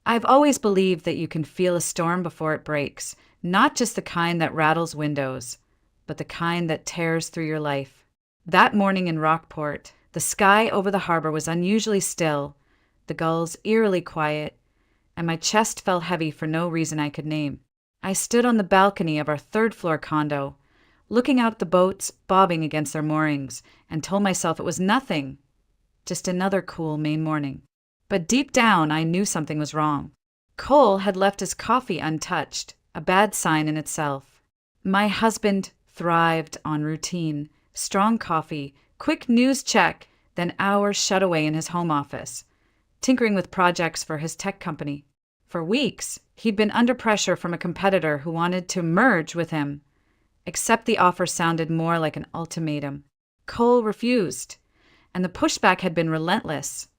I've always believed that you can feel a storm before it breaks, not just the kind that rattles windows, but the kind that tears through your life. That morning in Rockport, the sky over the harbor was unusually still, the gulls eerily quiet, and my chest felt heavy for no reason I could name. I stood on the balcony of our third-floor condo, looking out at the boats bobbing against their moorings, and told myself it was nothing, just another cool Maine morning. But deep down, I knew something was wrong. Cole had left his coffee untouched, a bad sign in itself. My husband thrived on routine, strong coffee, quick news check, then hours shut away in his home office, tinkering with projects for his tech company. For weeks, he'd been under pressure from a competitor who wanted to merge with him, except the offer sounded more like an ultimatum. Cole refused, and the pushback had been relentless.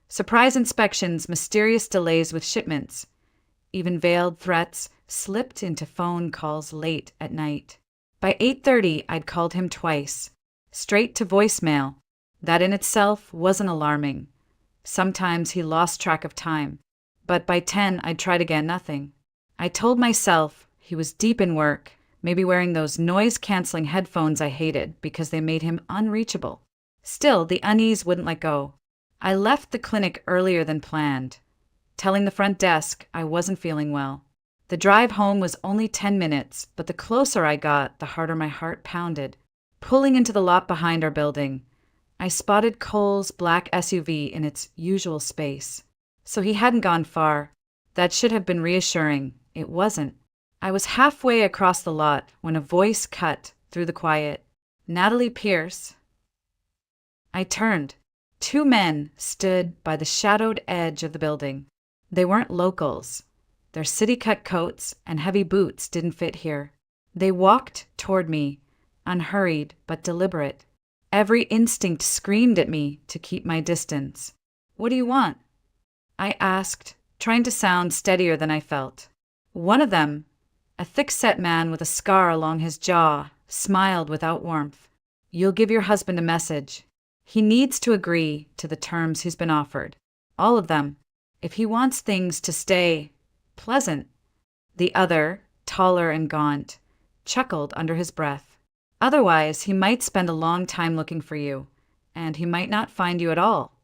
Surprise inspections, mysterious delays with shipments, even veiled threats slipped into phone calls late at night. By 8:30, I'd called him twice, straight to voicemail. That in itself wasn't alarming. Sometimes he lost track of time, but by 10, I'd tried again, nothing. I told myself he was deep in work, maybe wearing those noise-canceling headphones I hated because they made him unreachable. Still, the unease wouldn't let go. I left the clinic earlier than planned, telling the front desk I wasn't feeling well. The drive home was only 10 minutes, but the closer I got, the harder my heart pounded. Pulling into the lot behind our building, I spotted Cole's black SUV in its usual space. So he hadn't gone far. That should have been reassuring. It wasn't. I was halfway across the lot when a voice cut through the quiet. Natalie Pierce. I turned. Two men stood by the shadowed edge of the building. They weren't locals. Their city-cut coats and heavy boots didn't fit here. They walked toward me, unhurried but deliberate. Every instinct screamed at me to keep my distance. "What do you want?" I asked, trying to sound steadier than I felt. One of them, a thick-set man with a scar along his jaw, smiled without warmth. "You'll give your husband a message. He needs to agree to the terms he's been offered. All of them, if he wants things to stay pleasant." The other, taller and gaunt, chuckled under his breath. "Otherwise, he might spend a long time looking for you, and he might not find you at all."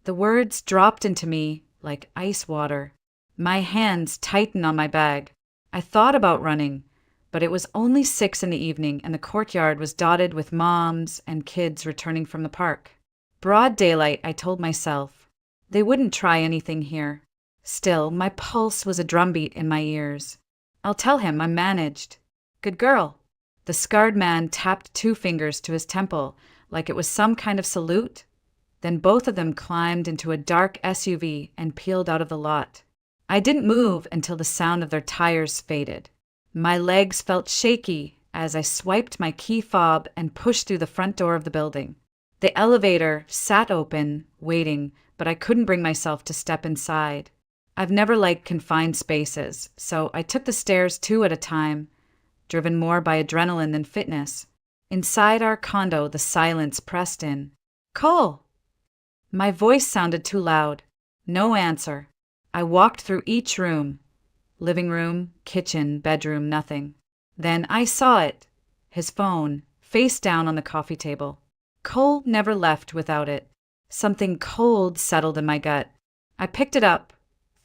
The words dropped into me like ice water. My hands tightened on my bag. I thought about running, but it was only 6 in the evening and the courtyard was dotted with moms and kids returning from the park. Broad daylight, I told myself. They wouldn't try anything here. Still, my pulse was a drumbeat in my ears. "I'll tell him I managed." "Good girl." The scarred man tapped 2 fingers to his temple like it was some kind of salute. Then both of them climbed into a dark SUV and peeled out of the lot. I didn't move until the sound of their tires faded. My legs felt shaky as I swiped my key fob and pushed through the front door of the building. The elevator sat open, waiting, but I couldn't bring myself to step inside. I've never liked confined spaces, so I took the stairs 2 at a time, driven more by adrenaline than fitness. Inside our condo, the silence pressed in. "Cole!" My voice sounded too loud. No answer. I walked through each room. Living room, kitchen, bedroom, nothing. Then I saw it. His phone, face down on the coffee table. Cole never left without it. Something cold settled in my gut. I picked it up,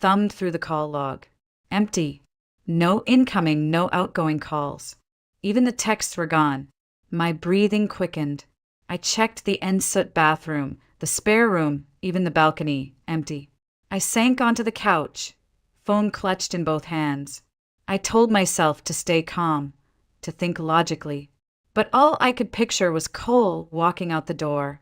thumbed through the call log. Empty. No incoming, no outgoing calls. Even the texts were gone. My breathing quickened. I checked the ensuite bathroom, the spare room, even the balcony, empty. I sank onto the couch, phone clutched in both hands. I told myself to stay calm, to think logically. But all I could picture was Cole walking out the door,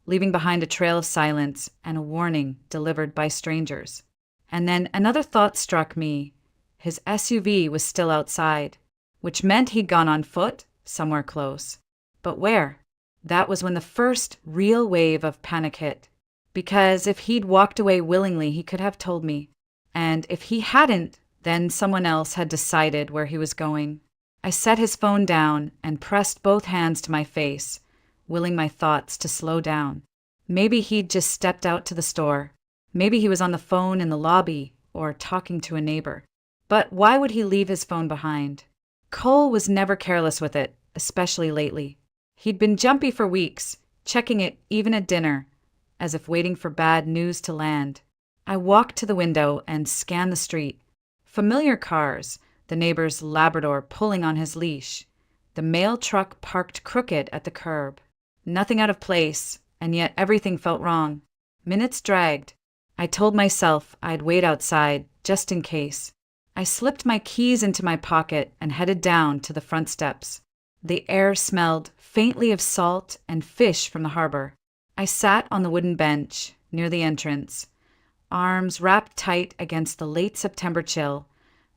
leaving behind a trail of silence and a warning delivered by strangers. And then another thought struck me. His SUV was still outside, which meant he'd gone on foot somewhere close. But where? That was when the first real wave of panic hit. Because if he'd walked away willingly, he could have told me. And if he hadn't, then someone else had decided where he was going. I set his phone down and pressed both hands to my face, willing my thoughts to slow down. Maybe he'd just stepped out to the store. Maybe he was on the phone in the lobby, or talking to a neighbor. But why would he leave his phone behind? Cole was never careless with it, especially lately. He'd been jumpy for weeks, checking it even at dinner, as if waiting for bad news to land. I walked to the window and scanned the street. Familiar cars, the neighbor's Labrador pulling on his leash, the mail truck parked crooked at the curb. Nothing out of place, and yet everything felt wrong. Minutes dragged. I told myself I'd wait outside, just in case. I slipped my keys into my pocket and headed down to the front steps. The air smelled faintly of salt and fish from the harbor. I sat on the wooden bench near the entrance, arms wrapped tight against the late September chill,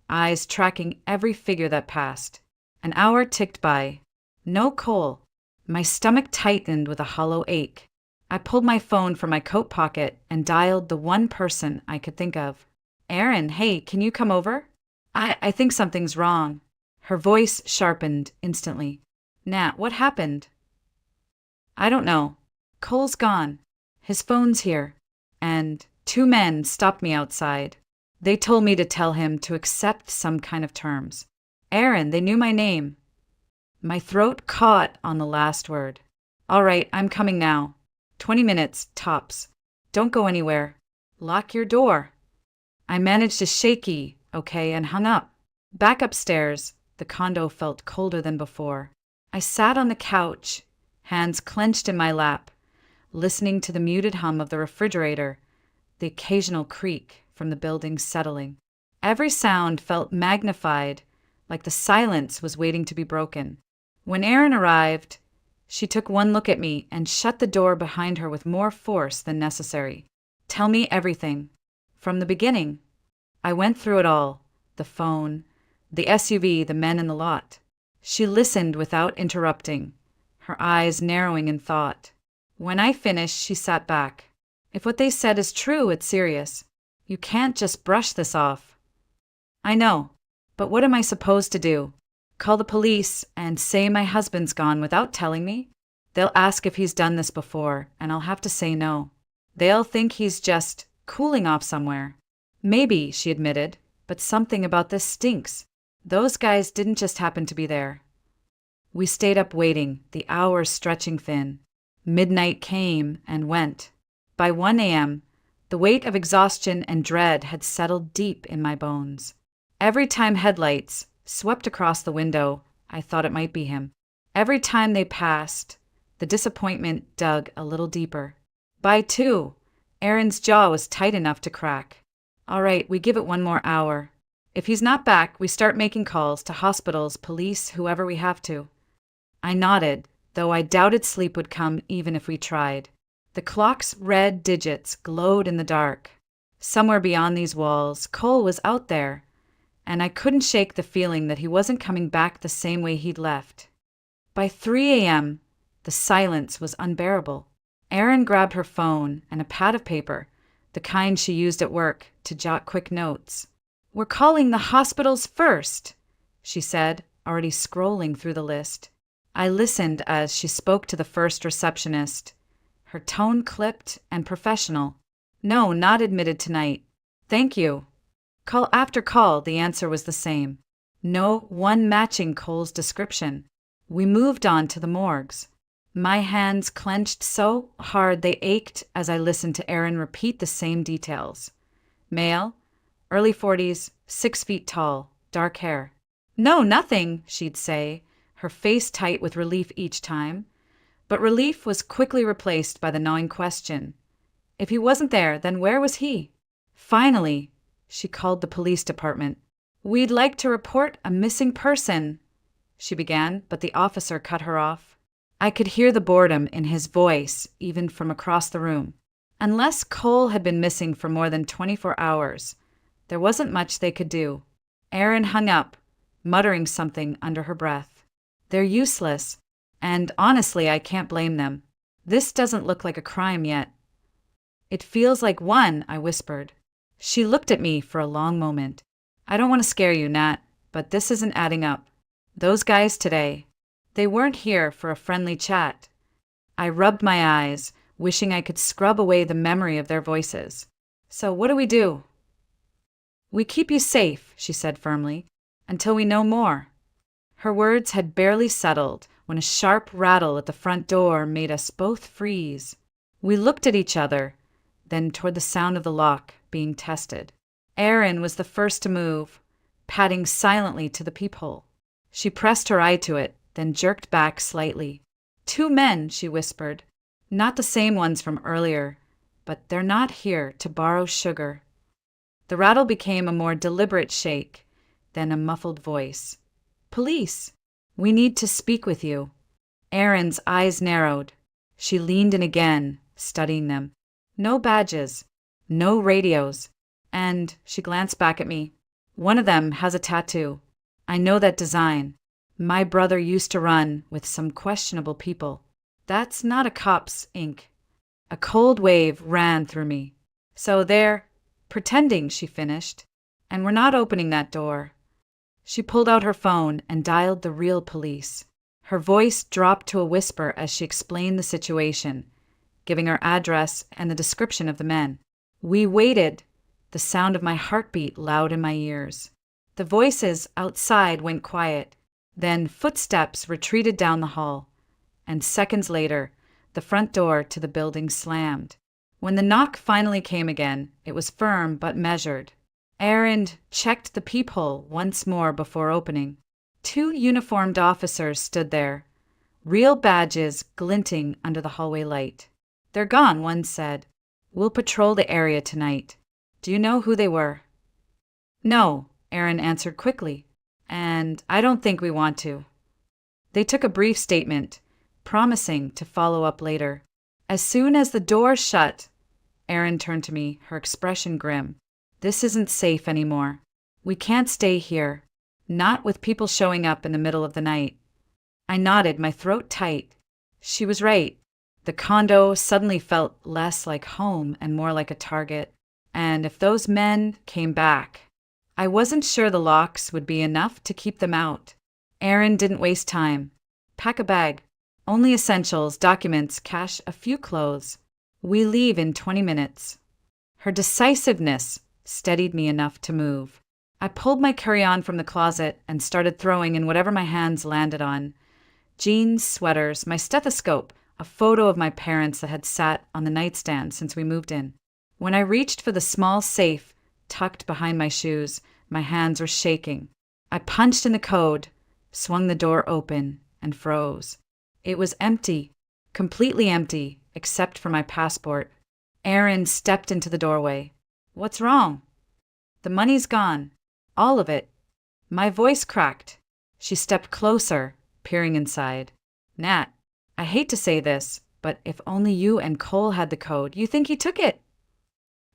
eyes tracking every figure that passed. An hour ticked by. No Cole. My stomach tightened with a hollow ache. I pulled my phone from my coat pocket and dialed the one person I could think of. "Erin, hey, can you come over? I think something's wrong." Her voice sharpened instantly. "Nat, what happened?" "I don't know. Cole's gone. His phone's here. And 2 men stopped me outside. They told me to tell him to accept some kind of terms. Erin, they knew my name." My throat caught on the last word. "All right, I'm coming now. 20 minutes, tops. Don't go anywhere. Lock your door." I managed a shaky, okay, and hung up. Back upstairs, the condo felt colder than before. I sat on the couch, hands clenched in my lap, listening to the muted hum of the refrigerator, the occasional creak from the building settling. Every sound felt magnified, like the silence was waiting to be broken. When Erin arrived, she took one look at me and shut the door behind her with more force than necessary. "Tell me everything. From the beginning." I went through it all, the phone, the SUV, the men in the lot. She listened without interrupting, her eyes narrowing in thought. When I finished, she sat back. "If what they said is true, it's serious. You can't just brush this off." "I know, but what am I supposed to do? Call the police and say my husband's gone without telling me? They'll ask if he's done this before, and I'll have to say no. They'll think he's just cooling off somewhere." "Maybe," she admitted, "but something about this stinks. Those guys didn't just happen to be there." We stayed up waiting, the hours stretching thin. Midnight came and went. By 1 a.m., the weight of exhaustion and dread had settled deep in my bones. Every time headlights swept across the window, I thought it might be him. Every time they passed, the disappointment dug a little deeper. By 2, Erin's jaw was tight enough to crack. "All right, we give it 1 more hour. If he's not back, we start making calls to hospitals, police, whoever we have to." I nodded, though I doubted sleep would come even if we tried. The clock's red digits glowed in the dark. Somewhere beyond these walls, Cole was out there, and I couldn't shake the feeling that he wasn't coming back the same way he'd left. By 3 a.m., the silence was unbearable. Erin grabbed her phone and a pad of paper, the kind she used at work, to jot quick notes. "We're calling the hospitals first," she said, already scrolling through the list. I listened as she spoke to the first receptionist, her tone clipped and professional. "No, not admitted tonight. Thank you." Call after call, the answer was the same. No one matching Cole's description. We moved on to the morgues. My hands clenched so hard they ached as I listened to Erin repeat the same details. Male, early 40s, 6 feet tall, dark hair. "No, nothing," she'd say, her face tight with relief each time. But relief was quickly replaced by the gnawing question. If he wasn't there, then where was he? Finally, she called the police department. "We'd like to report a missing person," she began, but the officer cut her off. I could hear the boredom in his voice, even from across the room. Unless Cole had been missing for more than 24 hours, there wasn't much they could do. Erin hung up, muttering something under her breath. "They're useless, and honestly, I can't blame them. This doesn't look like a crime yet." "It feels like one," I whispered. She looked at me for a long moment. "I don't want to scare you, Nat, but this isn't adding up. Those guys today, they weren't here for a friendly chat." I rubbed my eyes, wishing I could scrub away the memory of their voices. "So what do we do?" We keep you safe, she said firmly, until we know more. Her words had barely settled when a sharp rattle at the front door made us both freeze. We looked at each other, then toward the sound of the lock being tested. Erin was the first to move, padding silently to the peephole. She pressed her eye to it, then jerked back slightly. 2 men, she whispered. Not the same ones from earlier, but they're not here to borrow sugar. The rattle became a more deliberate shake, then a muffled voice. Police! We need to speak with you. Erin's eyes narrowed. She leaned in again, studying them. No badges, no radios, and she glanced back at me. One of them has a tattoo. I know that design. My brother used to run with some questionable people. That's not a cop's ink. A cold wave ran through me. So they're pretending, she finished, and we're not opening that door. She pulled out her phone and dialed the real police. Her voice dropped to a whisper as she explained the situation, giving her address and the description of the men. We waited, the sound of my heartbeat loud in my ears. The voices outside went quiet. Then footsteps retreated down the hall, and seconds later, the front door to the building slammed. When the knock finally came again, it was firm but measured. Erin checked the peephole once more before opening. 2 uniformed officers stood there, real badges glinting under the hallway light. They're gone, one said. We'll patrol the area tonight. Do you know who they were? No, Erin answered quickly, and I don't think we want to. They took a brief statement, promising to follow up later. As soon as the door shut, Erin turned to me, her expression grim. This isn't safe anymore. We can't stay here, not with people showing up in the middle of the night. I nodded, my throat tight. She was right. The condo suddenly felt less like home and more like a target. And if those men came back, I wasn't sure the locks would be enough to keep them out. Erin didn't waste time. Pack a bag. Only essentials, documents, cash, a few clothes. We leave in 20 minutes. Her decisiveness steadied me enough to move. I pulled my carry-on from the closet and started throwing in whatever my hands landed on. Jeans, sweaters, my stethoscope, a photo of my parents that had sat on the nightstand since we moved in. When I reached for the small safe tucked behind my shoes, my hands were shaking. I punched in the code, swung the door open, and froze. It was empty, completely empty, except for my passport. Erin stepped into the doorway. What's wrong? The money's gone. All of it. My voice cracked. She stepped closer, peering inside. Nat, I hate to say this, but if only you and Cole had the code, you think he took it?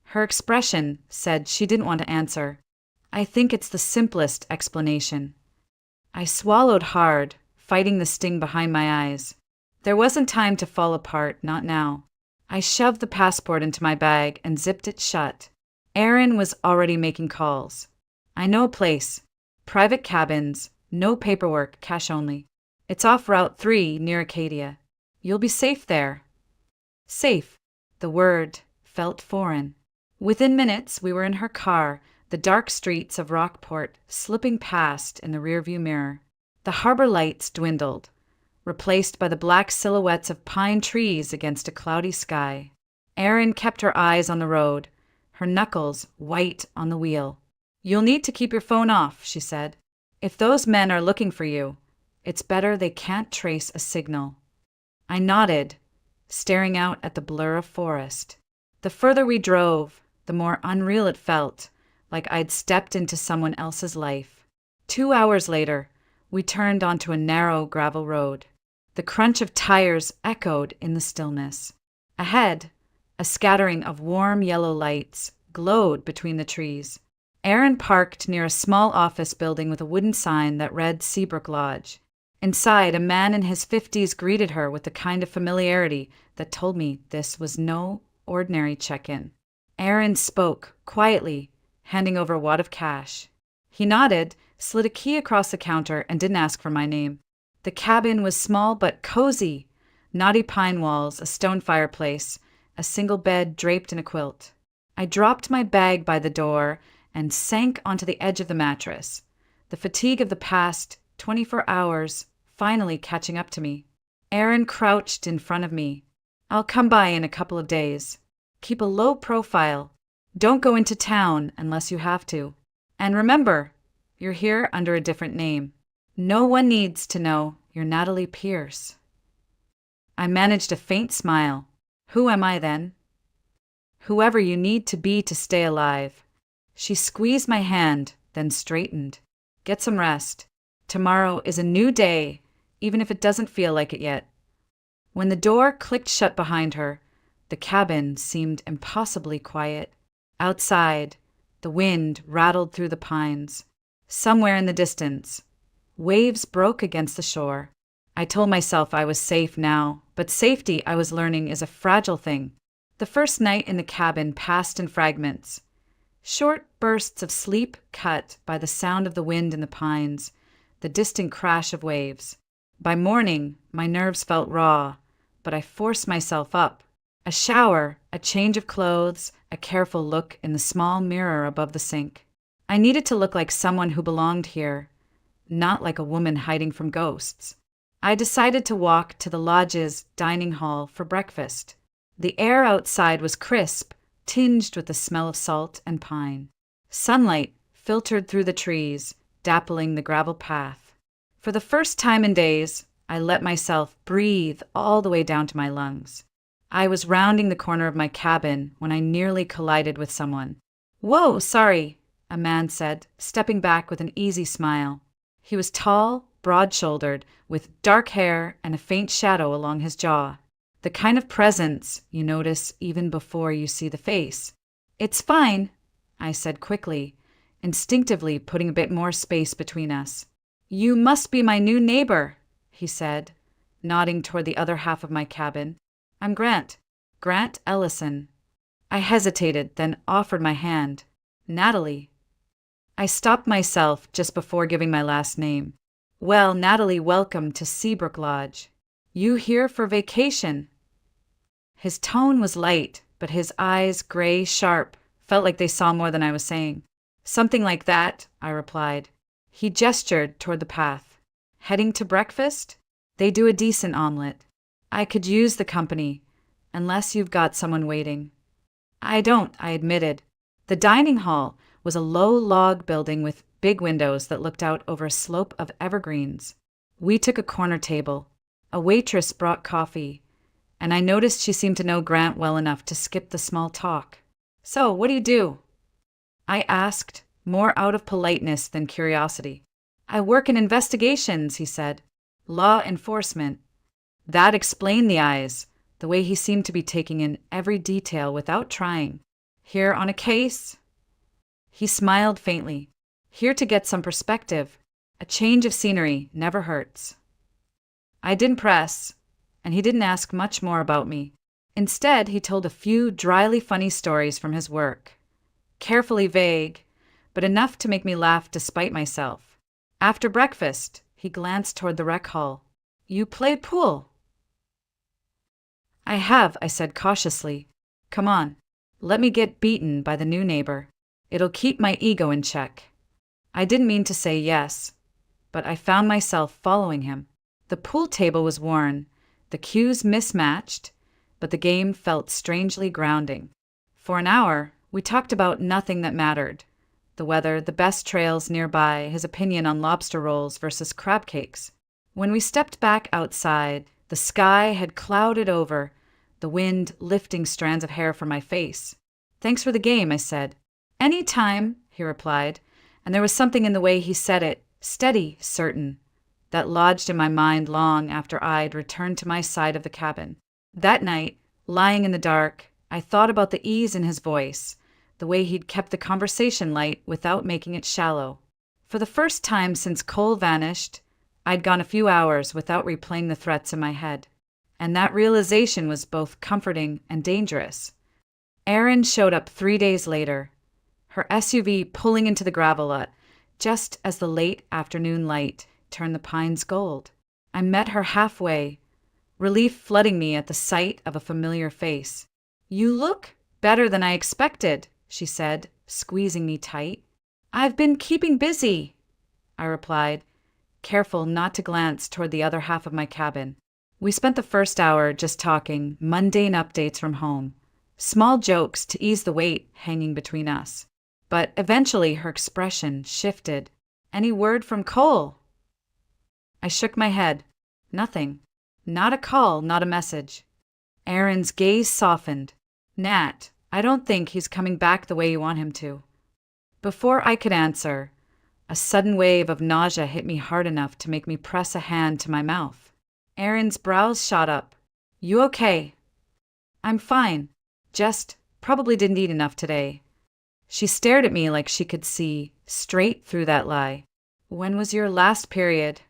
Her expression said she didn't want to answer. I think it's the simplest explanation. I swallowed hard, fighting the sting behind my eyes. There wasn't time to fall apart, not now. I shoved the passport into my bag and zipped it shut. Erin was already making calls. I know a place. Private cabins, no paperwork, cash only. It's off Route 3 near Acadia. You'll be safe there. Safe. The word felt foreign. Within minutes, we were in her car, the dark streets of Rockport slipping past in the rearview mirror. The harbor lights dwindled, replaced by the black silhouettes of pine trees against a cloudy sky. Erin kept her eyes on the road, her knuckles white on the wheel. You'll need to keep your phone off, she said. If those men are looking for you, it's better they can't trace a signal. I nodded, staring out at the blur of forest. The further we drove, the more unreal it felt, like I'd stepped into someone else's life. 2 hours later, we turned onto a narrow gravel road. The crunch of tires echoed in the stillness. Ahead, a scattering of warm yellow lights glowed between the trees. Erin parked near a small office building with a wooden sign that read Seabrook Lodge. Inside, a man in his 50s greeted her with the kind of familiarity that told me this was no ordinary check-in. Erin spoke, quietly, handing over a wad of cash. He nodded, slid a key across the counter, and didn't ask for my name. The cabin was small but cozy. Knotty pine walls, a stone fireplace, a single bed draped in a quilt. I dropped my bag by the door and sank onto the edge of the mattress, the fatigue of the past 24 hours finally catching up to me. Aaron crouched in front of me. "I'll come by in a couple of days. Keep a low profile. Don't go into town unless you have to. And remember, you're here under a different name. No one needs to know you're Natalie Pierce." I managed a faint smile. "Who am I then?" "Whoever you need to be to stay alive." She squeezed my hand, then straightened. "Get some rest. Tomorrow is a new day, even if it doesn't feel like it yet." When the door clicked shut behind her, the cabin seemed impossibly quiet. Outside, the wind rattled through the pines. Somewhere in the distance, waves broke against the shore. I told myself I was safe now, but safety, I was learning, is a fragile thing. The first night in the cabin passed in fragments. Short bursts of sleep cut by the sound of the wind in the pines, the distant crash of waves. By morning, my nerves felt raw, but I forced myself up. A shower, a change of clothes, a careful look in the small mirror above the sink. I needed to look like someone who belonged here, not like a woman hiding from ghosts. I decided to walk to the lodge's dining hall for breakfast. The air outside was crisp, tinged with the smell of salt and pine. Sunlight filtered through the trees, dappling the gravel path. For the first time in days, I let myself breathe all the way down to my lungs. I was rounding the corner of my cabin when I nearly collided with someone. "Whoa, sorry," a man said, stepping back with an easy smile. He was tall, broad-shouldered, with dark hair and a faint shadow along his jaw. The kind of presence you notice even before you see the face. "It's fine," I said quickly, instinctively putting a bit more space between us. "You must be my new neighbor," he said, nodding toward the other half of my cabin. "I'm Grant Ellison." I hesitated, then offered my hand. "Natalie." I stopped myself just before giving my last name. "Well, Natalie, welcome to Seabrook Lodge. You here for vacation?" His tone was light, but his eyes, gray, sharp, felt like they saw more than I was saying. "Something like that," I replied. He gestured toward the path. "Heading to breakfast? They do a decent omelet. I could use the company, unless you've got someone waiting." "I don't," I admitted. The dining hall was a low log building with big windows that looked out over a slope of evergreens. We took a corner table. A waitress brought coffee, and I noticed she seemed to know Grant well enough to skip the small talk. "So, what do you do?" I asked, more out of politeness than curiosity. "I work in investigations," he said. "Law enforcement." That explained the eyes, the way he seemed to be taking in every detail without trying. "Here on a case?" He smiled faintly. "Here to get some perspective. A change of scenery never hurts." I didn't press, and he didn't ask much more about me. Instead, he told a few dryly funny stories from his work. Carefully vague, but enough to make me laugh despite myself. After breakfast, he glanced toward the rec hall. "You played pool?" "I have," I said cautiously. "Come on, let me get beaten by the new neighbor. It'll keep my ego in check." I didn't mean to say yes, but I found myself following him. The pool table was worn, the cues mismatched, but the game felt strangely grounding. For an hour, we talked about nothing that mattered. The weather, the best trails nearby, his opinion on lobster rolls versus crab cakes. When we stepped back outside, the sky had clouded over, the wind lifting strands of hair from my face. "Thanks for the game," I said. "Any time," he replied, and there was something in the way he said it, steady, certain, that lodged in my mind long after I'd returned to my side of the cabin. That night, lying in the dark, I thought about the ease in his voice, the way he'd kept the conversation light without making it shallow. For the first time since Cole vanished, I'd gone a few hours without replaying the threats in my head, and that realization was both comforting and dangerous. Erin showed up 3 days later, her SUV pulling into the gravel lot, just as the late afternoon light turned the pines gold. I met her halfway, relief flooding me at the sight of a familiar face. "You look better than I expected," she said, squeezing me tight. "I've been keeping busy," I replied, careful not to glance toward the other half of my cabin. We spent the first hour just talking mundane updates from home, small jokes to ease the weight hanging between us. But eventually her expression shifted. "Any word from Cole?" I shook my head. Nothing. Not a call, not a message. Aaron's gaze softened. "Nat, I don't think he's coming back the way you want him to." Before I could answer, a sudden wave of nausea hit me hard enough to make me press a hand to my mouth. Aaron's brows shot up. "You okay?" "I'm fine. Just probably didn't eat enough today." She stared at me like she could see straight through that lie. "When was your last period?"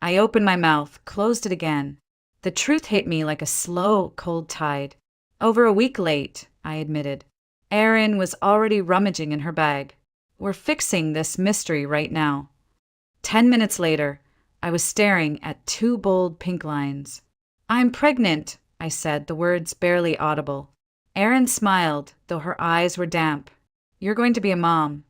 I opened my mouth, closed it again. The truth hit me like a slow, cold tide. "Over a week late," I admitted. Erin was already rummaging in her bag. "We're fixing this mystery right now." 10 minutes later, I was staring at 2 bold pink lines. "I'm pregnant," I said, the words barely audible. Erin smiled, though her eyes were damp. "You're going to be a mom."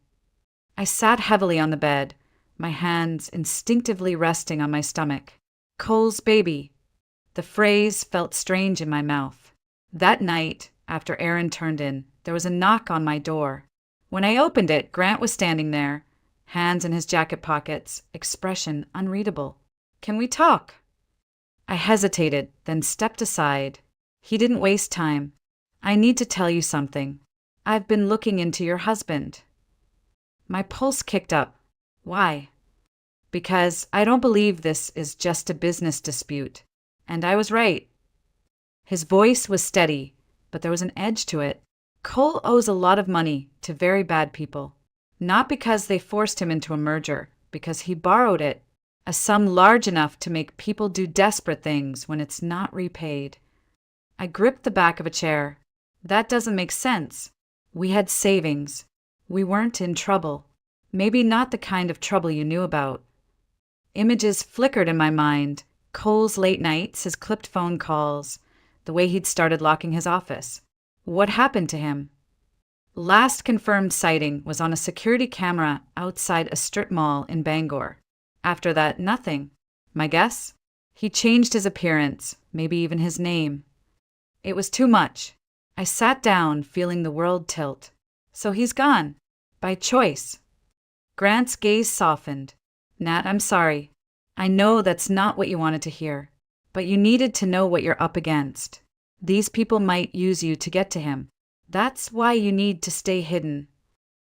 I sat heavily on the bed, my hands instinctively resting on my stomach. "Cole's baby." The phrase felt strange in my mouth. That night, after Erin turned in, there was a knock on my door. When I opened it, Grant was standing there, hands in his jacket pockets, expression unreadable. "Can we talk?" I hesitated, then stepped aside. He didn't waste time. "I need to tell you something. I've been looking into your husband." My pulse kicked up. "Why?" "Because I don't believe this is just a business dispute." And I was right. His voice was steady, but there was an edge to it. "Cole owes a lot of money to very bad people. Not because they forced him into a merger, because he borrowed it, a sum large enough to make people do desperate things when it's not repaid." I gripped the back of a chair. "That doesn't make sense. We had savings. We weren't in trouble. Maybe not the kind of trouble you knew about." Images flickered in my mind. Cole's late nights, his clipped phone calls, the way he'd started locking his office. What happened to him? Last confirmed sighting was on a security camera outside a strip mall in Bangor. After that, nothing. My guess? He changed his appearance, maybe even his name. It was too much. I sat down, feeling the world tilt. "So he's gone. By choice." Grant's gaze softened. "Nat, I'm sorry. I know that's not what you wanted to hear. But you needed to know what you're up against. These people might use you to get to him. That's why you need to stay hidden."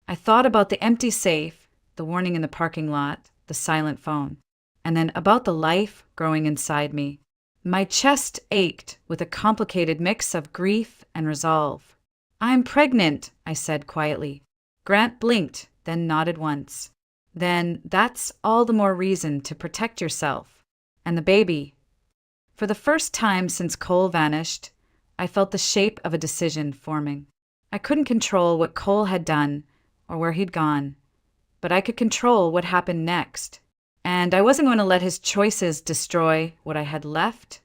I thought about the empty safe, the warning in the parking lot, the silent phone, and then about the life growing inside me. My chest ached with a complicated mix of grief and resolve. "I'm pregnant," I said quietly. Grant blinked, then nodded once. "Then that's all the more reason to protect yourself. And the baby." For the first time since Cole vanished, I felt the shape of a decision forming. I couldn't control what Cole had done or where he'd gone, but I could control what happened next. And I wasn't going to let his choices destroy what I had left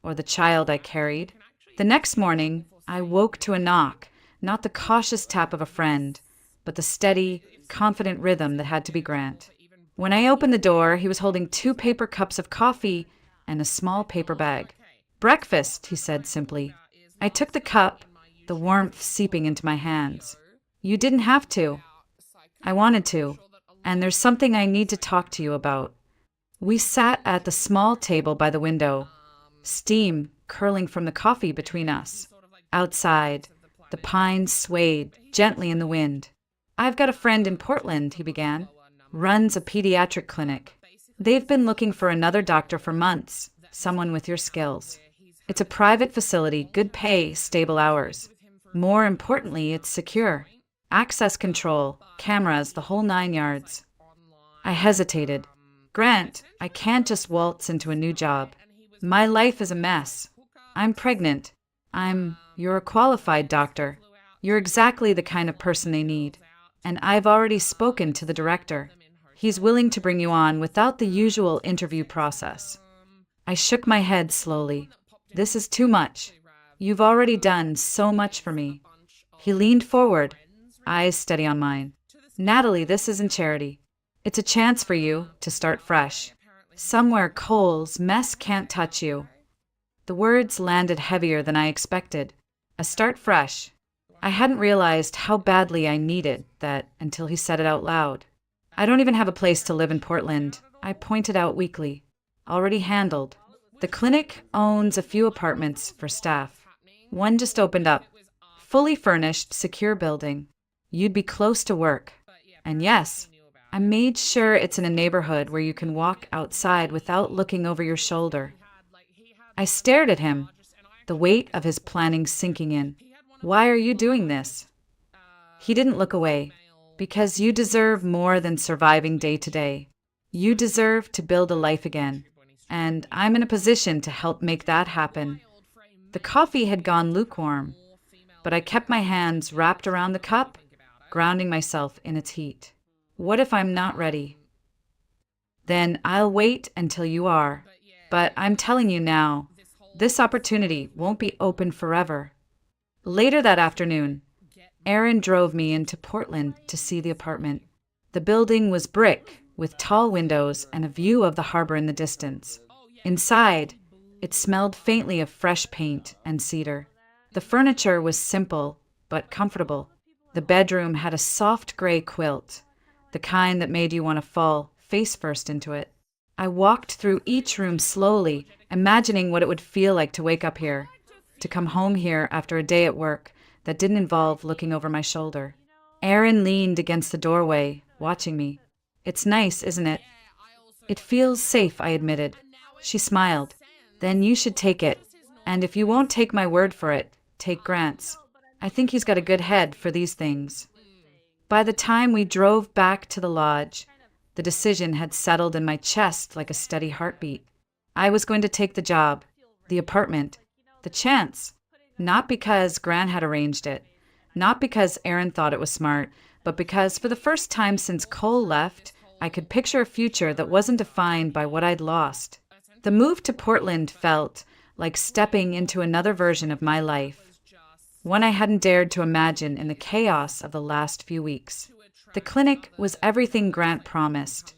or the child I carried. The next morning, I woke to a knock, not the cautious tap of a friend, but the steady, confident rhythm that had to be Grant. When I opened the door, he was holding 2 paper cups of coffee and a small paper bag. "Breakfast," he said simply. I took the cup, the warmth seeping into my hands. "You didn't have to." "I wanted to. And there's something I need to talk to you about." We sat at the small table by the window, steam curling from the coffee between us. Outside, the pines swayed gently in the wind. "I've got a friend in Portland," he began. "Runs a pediatric clinic. They've been looking for another doctor for months, someone with your skills. It's a private facility, good pay, stable hours. More importantly, it's secure. Access control, cameras, the whole 9 yards." I hesitated. "Grant, I can't just waltz into a new job. My life is a mess. I'm pregnant. You're a qualified doctor. You're exactly the kind of person they need. And I've already spoken to the director. He's willing to bring you on without the usual interview process." I shook my head slowly. "This is too much. You've already done so much for me." He leaned forward. eyes steady on mine. Natalie, this isn't charity. It's a chance for you to start fresh. Somewhere Cole's mess can't touch you. The words landed heavier than I expected. A start fresh. I hadn't realized how badly I needed that until he said it out loud. I don't even have a place to live in Portland, I pointed out weakly. Already handled. The clinic owns a few apartments for staff. One just opened up. Fully furnished, secure building. You'd be close to work. And yes, I made sure it's in a neighborhood where you can walk outside without looking over your shoulder. I stared at him, the weight of his planning sinking in. Why are you doing this? He didn't look away. Because you deserve more than surviving day to day. You deserve to build a life again. And I'm in a position to help make that happen. The coffee had gone lukewarm, but I kept my hands wrapped around the cup, grounding myself in its heat. What if I'm not ready? Then I'll wait until you are. But I'm telling you now, this opportunity won't be open forever. Later that afternoon, Aaron drove me into Portland to see the apartment. The building was brick, with tall windows and a view of the harbor in the distance. Inside, it smelled faintly of fresh paint and cedar. The furniture was simple, but comfortable. The bedroom had a soft gray quilt, the kind that made you want to fall face first into it. I walked through each room slowly, imagining what it would feel like to wake up here, to come home here after a day at work that didn't involve looking over my shoulder. Aaron leaned against the doorway, watching me. It's nice, isn't it? It feels safe, I admitted. She smiled. Then you should take it. And if you won't take my word for it, take Grant's. I think he's got a good head for these things. By the time we drove back to the lodge, the decision had settled in my chest like a steady heartbeat. I was going to take the job, the apartment, the chance. Not because Grant had arranged it, not because Aaron thought it was smart, but because for the first time since Cole left, I could picture a future that wasn't defined by what I'd lost. The move to Portland felt like stepping into another version of my life, one I hadn't dared to imagine in the chaos of the last few weeks. The clinic was everything Grant promised.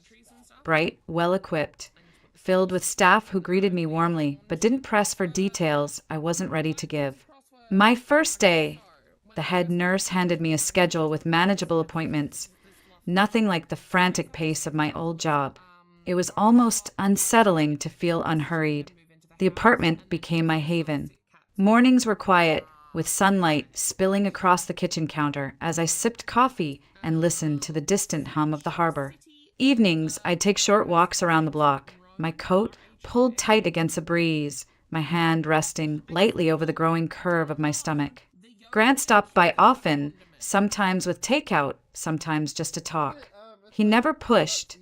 Bright, well-equipped, filled with staff who greeted me warmly, but didn't press for details I wasn't ready to give. My first day, the head nurse handed me a schedule with manageable appointments, nothing like the frantic pace of my old job. It was almost unsettling to feel unhurried. The apartment became my haven. Mornings were quiet, with sunlight spilling across the kitchen counter as I sipped coffee and listened to the distant hum of the harbor. Evenings, I'd take short walks around the block, my coat pulled tight against the breeze, my hand resting lightly over the growing curve of my stomach. Grant stopped by often, sometimes with takeout, sometimes just to talk. He never pushed,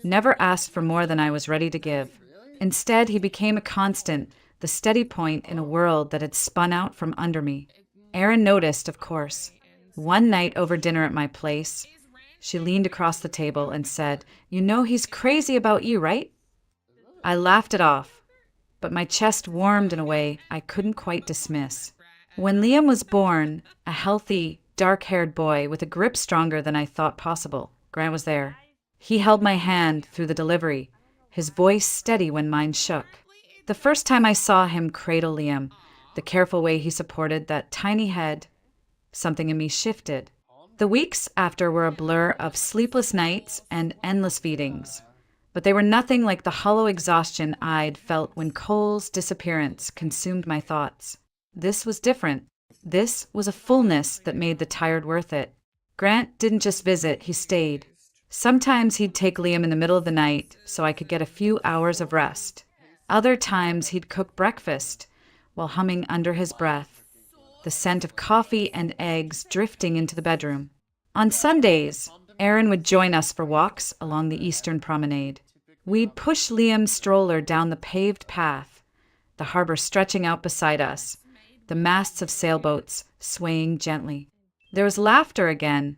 never asked for more than I was ready to give. Instead, he became a constant, the steady point in a world that had spun out from under me. Erin noticed, of course. One night over dinner at my place, she leaned across the table and said, "You know he's crazy about you, right?" I laughed it off, but my chest warmed in a way I couldn't quite dismiss. When Liam was born, a healthy, dark-haired boy with a grip stronger than I thought possible, Grant was there. He held my hand through the delivery, his voice steady when mine shook. The first time I saw him cradle Liam, the careful way he supported that tiny head, something in me shifted. The weeks after were a blur of sleepless nights and endless feedings, but they were nothing like the hollow exhaustion I'd felt when Cole's disappearance consumed my thoughts. This was different. This was a fullness that made the tired worth it. Grant didn't just visit, he stayed. Sometimes he'd take Liam in the middle of the night so I could get a few hours of rest. Other times he'd cook breakfast while humming under his breath, the scent of coffee and eggs drifting into the bedroom. On Sundays, Aaron would join us for walks along the eastern promenade. We'd push Liam's stroller down the paved path, the harbor stretching out beside us, the masts of sailboats swaying gently. There was laughter again,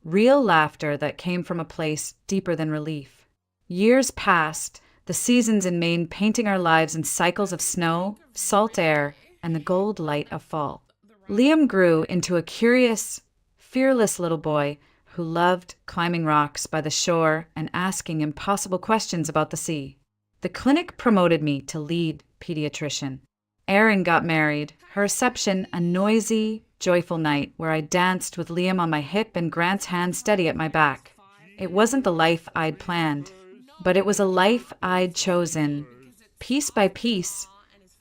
real laughter that came from a place deeper than relief. Years passed, the seasons in Maine painting our lives in cycles of snow, salt air, and the gold light of fall. Liam grew into a curious, fearless little boy who loved climbing rocks by the shore and asking impossible questions about the sea. The clinic promoted me to lead pediatrician. Erin got married, her reception a noisy, joyful night where I danced with Liam on my hip and Grant's hand steady at my back. It wasn't the life I'd planned, but it was a life I'd chosen, piece by piece,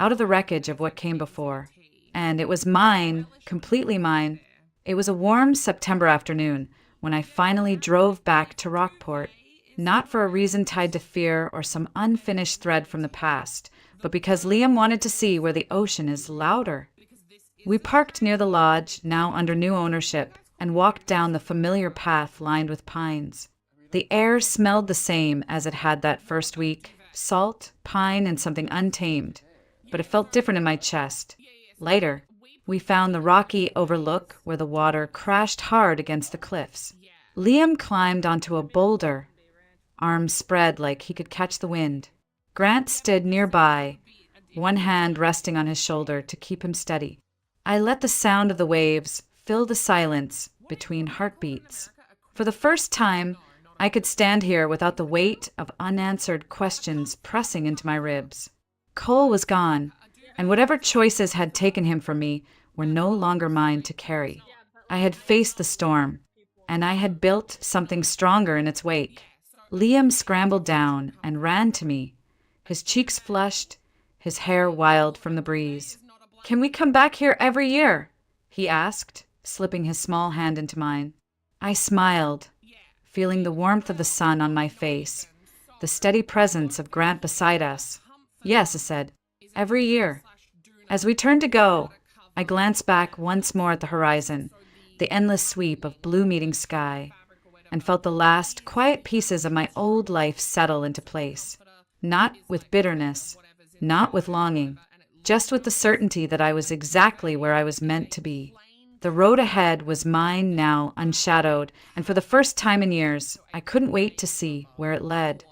out of the wreckage of what came before. And it was mine, completely mine. It was a warm September afternoon when I finally drove back to Rockport, not for a reason tied to fear or some unfinished thread from the past, but because Liam wanted to see where the ocean is louder. We parked near the lodge, now under new ownership, and walked down the familiar path lined with pines. The air smelled the same as it had that first week, salt, pine, and something untamed, but it felt different in my chest, lighter. We found the rocky overlook where the water crashed hard against the cliffs. Liam climbed onto a boulder, arms spread like he could catch the wind. Grant stood nearby, one hand resting on his shoulder to keep him steady. I let the sound of the waves fill the silence between heartbeats. For the first time, I could stand here without the weight of unanswered questions pressing into my ribs. Cole was gone, and whatever choices had taken him from me were no longer mine to carry. I had faced the storm, and I had built something stronger in its wake. Liam scrambled down and ran to me, his cheeks flushed, his hair wild from the breeze. "Can we come back here every year?" he asked, slipping his small hand into mine. I smiled, feeling the warmth of the sun on my face, the steady presence of Grant beside us. "Yes," I said, "every year." As we turned to go, I glanced back once more at the horizon, the endless sweep of blue meeting sky, and felt the last quiet pieces of my old life settle into place. Not with bitterness, not with longing, just with the certainty that I was exactly where I was meant to be. The road ahead was mine now, unshadowed, and for the first time in years, I couldn't wait to see where it led.